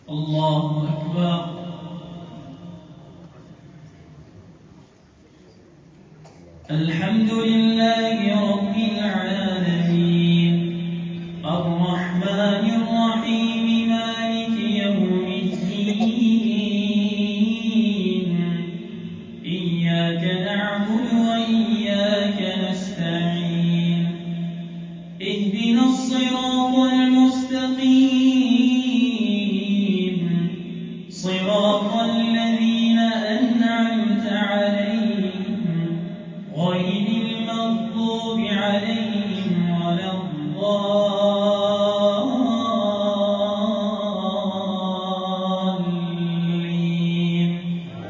الله أكبر. الحمد لله رب العالمين الرحمن الرحيم مالك يوم الدين إياك نعبد وإياك نستعين اهدنا الصراط المستقيم صراط الذين أنعمت عليهم غير المغضوب عليهم ولا الضالين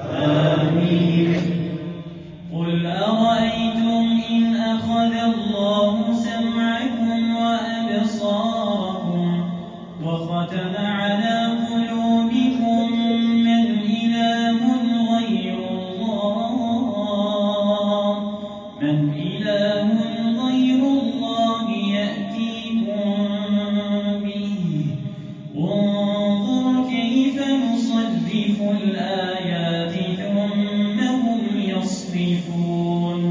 آمين. قل أرأيتم إن أخذ الله سمعكم وأبصاركم وختم على قلوبكم من إله غير الله يأتيكم به انظر كيف نصرف الآيات ثم هم يصرفون.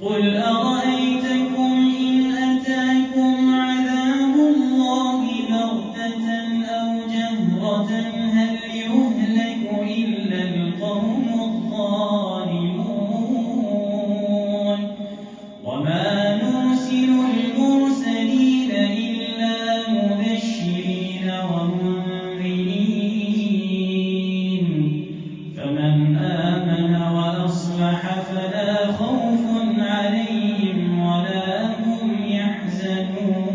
قل أرأيتكم إن أتاكم عذاب الله بغتة أو جهرة هل يهلك إلا القوم الظالمون. وما نرسل المرسلين إلا مبشرين ومنذرين فمن آمن وأصلح فلا خوف عليهم ولا هم يحزنون.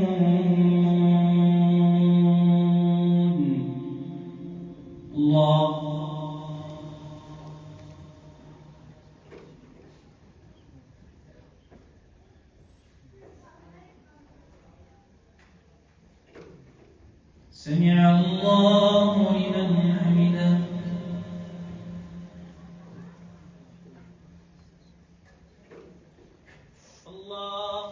الله سمع الله لمن حمده. الله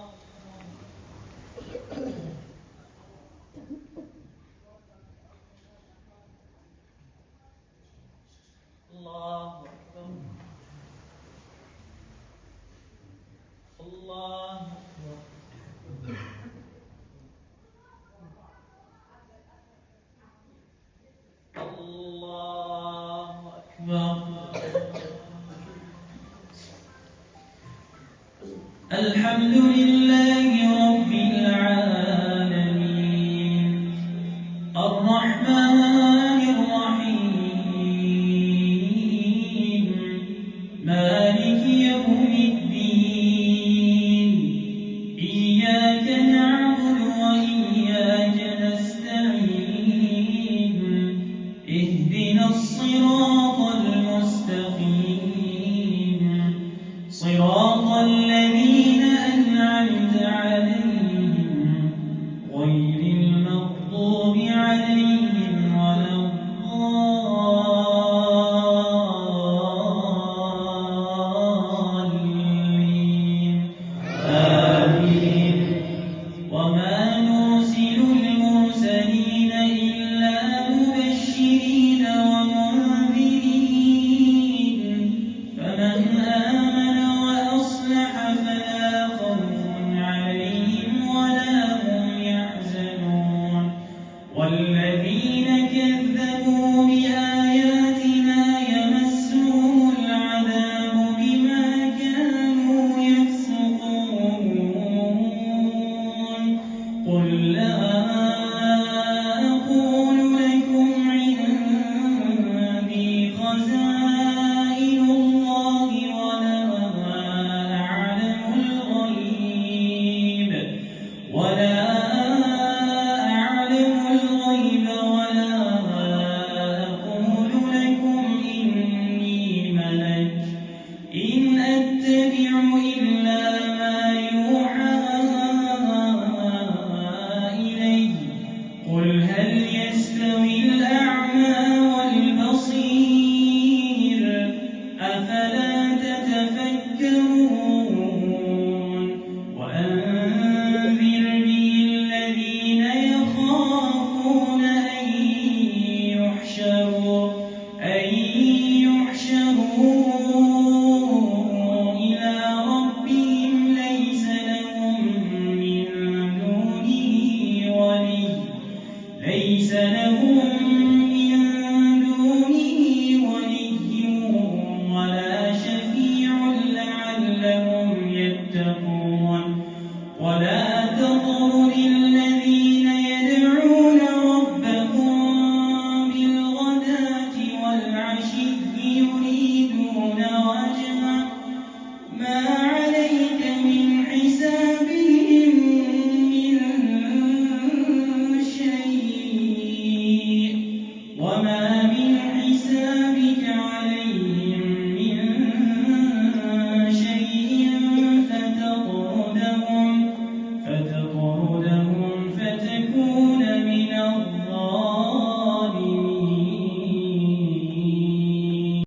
الله أكبر. الله أكبر. الله أكبر. الحمد لله رب العالمين الرحمن الرحيم مالك يوم الدين إياك نعبد وإياك نستعين اهدنا الصراط المستقيم صراط الذين أنعمت يحشروا إلى ربهم ليس لهم من دونه ولي ولا شفيع لعلهم يتقون ولا تطرد الذين يدعون ربهم بالغداة والعشي يريدون وجهه ما عليك من حسابهم من شيء وما